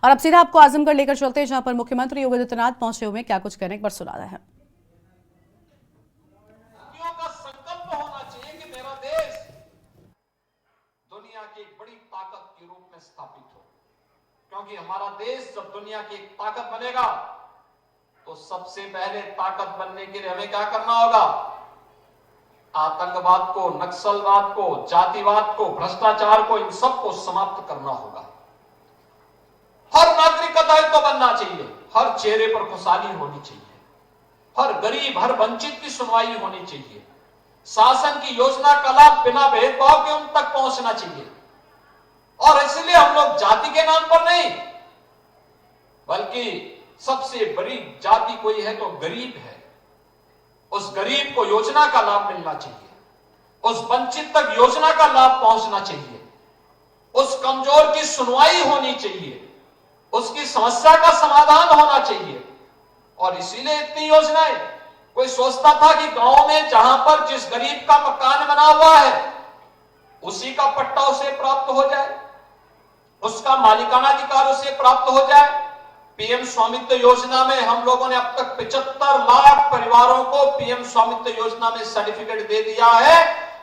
और अब सीधा आपको आजमगढ़ लेकर चलते हैं, जहां पर मुख्यमंत्री योगी आदित्यनाथ पहुंचे हुए, क्या कुछ कहने पर सुना रहे हैं। का संकल्प होना चाहिए कि मेरा देश दुनिया की एक बड़ी ताकत के रूप में स्थापित हो, क्योंकि हमारा देश जब दुनिया की एक ताकत बनेगा तो सबसे पहले ताकत बनने के लिए हमें क्या करना होगा? आतंकवाद को, नक्सलवाद को, जातिवाद को, भ्रष्टाचार को, इन सबको समाप्त करना होगा। हर नागरिक का दायित्व बनना चाहिए, हर चेहरे पर खुशहाली होनी चाहिए, हर गरीब, हर वंचित की सुनवाई होनी चाहिए, शासन की योजना का लाभ बिना भेदभाव के उन तक पहुंचना चाहिए। और इसलिए हम लोग जाति के नाम पर नहीं, बल्कि सबसे बड़ी जाति कोई है तो गरीब है, उस गरीब को योजना का लाभ मिलना चाहिए, उस वंचित तक योजना का लाभ पहुंचना चाहिए, उस कमजोर की सुनवाई होनी चाहिए, उसकी समस्या का समाधान होना चाहिए। और इसीलिए इतनी योजनाएं। कोई सोचता था कि गांव में जहां पर जिस गरीब का मकान बना हुआ है उसी का पट्टा उसे प्राप्त हो जाए, उसका मालिकाना अधिकार उसे प्राप्त हो जाए। पीएम स्वामित्व योजना में हम लोगों ने अब तक 75 लाख परिवारों को पीएम स्वामित्व योजना में सर्टिफिकेट दे दिया है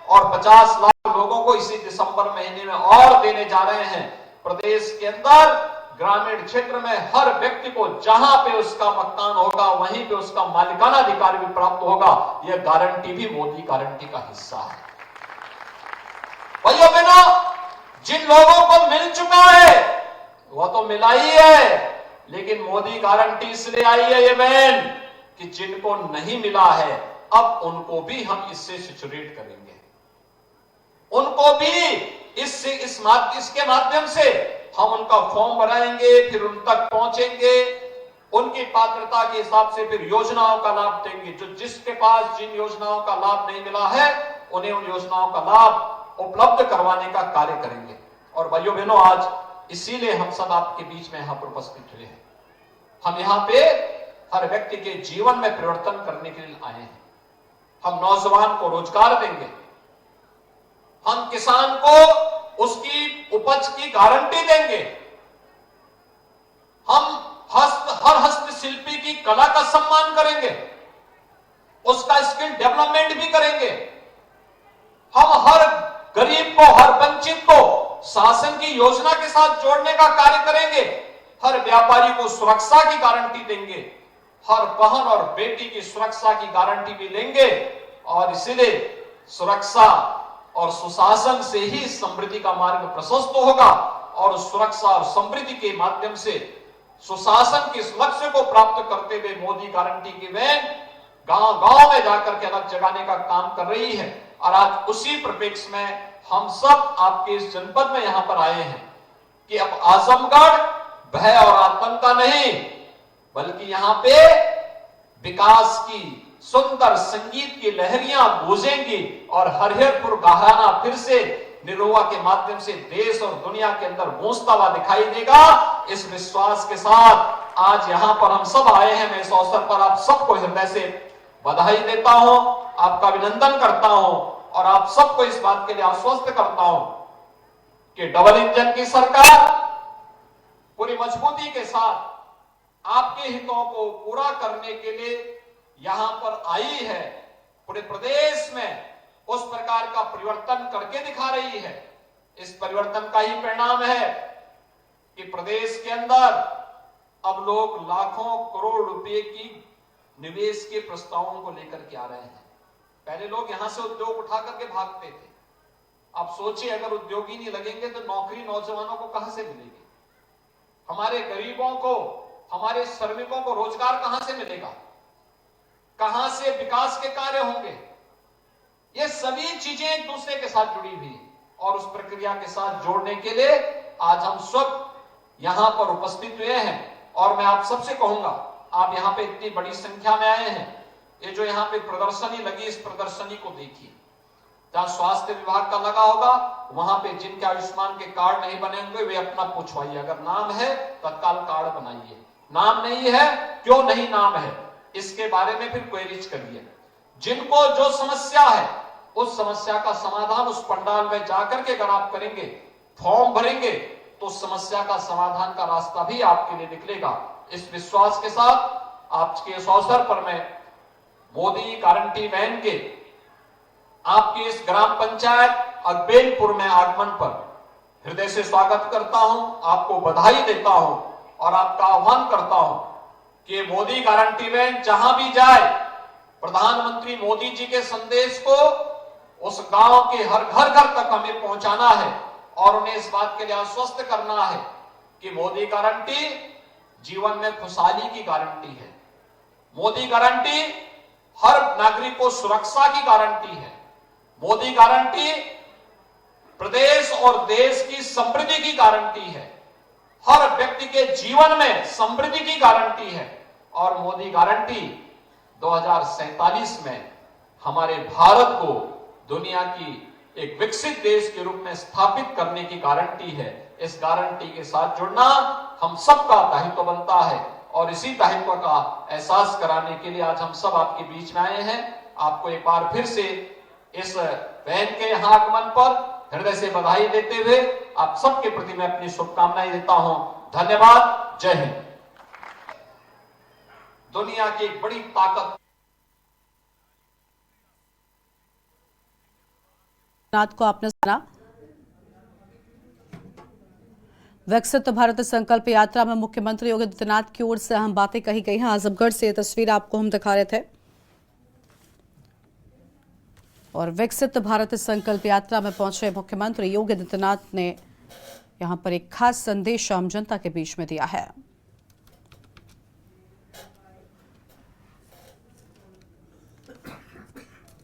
और 50 लाख लोगों को इसी दिसंबर महीने में और देने जा रहे हैं। प्रदेश के अंदर ग्रामीण क्षेत्र में हर व्यक्ति को जहां पे उसका मकान होगा वहीं पे उसका मालिकाना अधिकार भी प्राप्त होगा। यह गारंटी भी मोदी गारंटी का हिस्सा है। भाइयों बहनों, जिन लोगों को मिल चुका है वह तो मिला ही है, लेकिन मोदी गारंटी इसलिए आई है ये बहन कि जिनको नहीं मिला है अब उनको भी हम इससे सिचुएट करेंगे, उनको भी इसके माध्यम से हम उनका फॉर्म बनाएंगे, फिर उन तक पहुंचेंगे, उनकी पात्रता के हिसाब से फिर योजनाओं का लाभ देंगे। जो जिसके पास जिन योजनाओं का लाभ नहीं मिला है उन्हें उन योजनाओं का लाभ उपलब्ध करवाने का कार्य करेंगे। और भाइयों बहनों, आज इसीलिए हम सब आपके बीच में यहां पर उपस्थित हुए हैं। हम यहां पे हर व्यक्ति के जीवन में परिवर्तन करने के लिए आए हैं। हम नौजवान को रोजगार देंगे, हम किसान को उसकी उपज की गारंटी देंगे, हम हर हस्तशिल्पी की कला का सम्मान करेंगे, उसका स्किल डेवलपमेंट भी करेंगे। हम हर गरीब को, हर वंचित को शासन की योजना के साथ जोड़ने का कार्य करेंगे, हर व्यापारी को सुरक्षा की गारंटी देंगे, हर बहन और बेटी की सुरक्षा की गारंटी भी देंगे। और इसलिए सुरक्षा और सुशासन से ही समृद्धि का मार्ग प्रशस्त होगा और सुरक्षा और समृद्धि के माध्यम से सुशासन के इस लक्ष्य को प्राप्त करते हुए मोदी गारंटी की वैन गांव-गांव में जाकर के अलग जगाने का काम कर रही है। और आज उसी परिप्रेक्ष्य में हम सब आपके इस जनपद में यहां पर आए हैं कि अब आजमगढ़ भय और आतंक का नहीं, बल्कि यहां पे विकास की सुंदर संगीत की लहरियां गूंजेंगी और हरिहरपुर घराना फिर से निरोवा के माध्यम से देश और दुनिया के अंदर गूंजता हुआ दिखाई देगा। इस विश्वास के साथ आज यहां पर हम सब आए हैं। मैं इस अवसर पर आप सबको हृदय से बधाई देता हूं, आपका अभिनंदन करता हूं और आप सबको इस बात के लिए आश्वस्त करता हूं कि डबल इंजन की सरकार पूरी मजबूती के साथ आपके हितों को पूरा करने के लिए यहां पर आई है। पूरे प्रदेश में उस प्रकार का परिवर्तन करके दिखा रही है। इस परिवर्तन का ही परिणाम है कि प्रदेश के अंदर अब लोग लाखों करोड़ रुपए की निवेश के प्रस्तावों को लेकर के आ रहे हैं। पहले लोग यहां से उद्योग उठा करके भागते थे। अब सोचिए, अगर उद्योग ही नहीं लगेंगे तो नौकरी नौजवानों को कहां से मिलेगी? हमारे गरीबों को, हमारे श्रमिकों को रोजगार कहां से मिलेगा? कहां से विकास के कार्य होंगे? ये सभी चीजें एक दूसरे के साथ जुड़ी हुई है और उस प्रक्रिया के साथ जोड़ने के लिए आज हम सब यहां पर उपस्थित हुए हैं। और मैं आप सबसे कहूंगा, आप यहां पे इतनी बड़ी संख्या में आए हैं, ये जो यहां पे प्रदर्शनी लगी, इस प्रदर्शनी को देखिए। जहां स्वास्थ्य विभाग का लगा होगा वहां पे जिनके आयुष्मान के कार्ड नहीं बने होंगे वे अपना पूछवाइए। अगर नाम है तत्काल कार्ड बनाइए, नाम नहीं है क्यों नहीं नाम है, इसके बारे में फिर क्वेरीज करिए। जिनको जो समस्या है उस समस्या का समाधान उस पंडाल में जाकर के अगर आप करेंगे, फॉर्म भरेंगे तो समस्या का समाधान का रास्ता भी आपके लिए निकलेगा। इस विश्वास के साथ आज के इस अवसर पर मैं मोदी गारंटी वैन के आपकी इस ग्राम पंचायत अकबेलपुर में आगमन पर हृदय से स्वागत करता हूं, आपको बधाई देता हूं और आपका आह्वान करता हूं कि मोदी गारंटी वैन जहां भी जाए, प्रधानमंत्री मोदी जी के संदेश को उस गांव के हर घर तक हमें पहुंचाना है और उन्हें इस बात के लिए आश्वस्त करना है कि मोदी गारंटी जीवन में खुशहाली की गारंटी है। मोदी गारंटी हर नागरिक को सुरक्षा की गारंटी है। मोदी गारंटी प्रदेश और देश की समृद्धि की गारंटी है। हर व्यक्ति के जीवन में समृद्धि की गारंटी है और मोदी गारंटी 2047 में हमारे भारत को दुनिया की एक विकसित देश के रूप में स्थापित करने की गारंटी है। इस गारंटी के साथ जुड़ना हम सबका दायित्व बनता है और इसी दायित्व का एहसास कराने के लिए आज हम सब आपके बीच में आए हैं। आपको एक बार फिर से इस वैन के यहां आगमन पर हृदय से बधाई देते हुए आप सबके प्रति मैं अपनी शुभकामनाएं देता हूं। धन्यवाद। जय हिंद। दुनिया की एक बड़ी ताकत नाथ को आपने सुना। विकसित भारत संकल्प यात्रा में मुख्यमंत्री योगी आदित्यनाथ की ओर से अहम बातें कही गई हैं। आजमगढ़ से ये तस्वीर आपको हम दिखा रहे थे और विकसित भारत संकल्प यात्रा में पहुंचे मुख्यमंत्री योगी आदित्यनाथ ने यहां पर एक खास संदेश आम जनता के बीच में दिया है।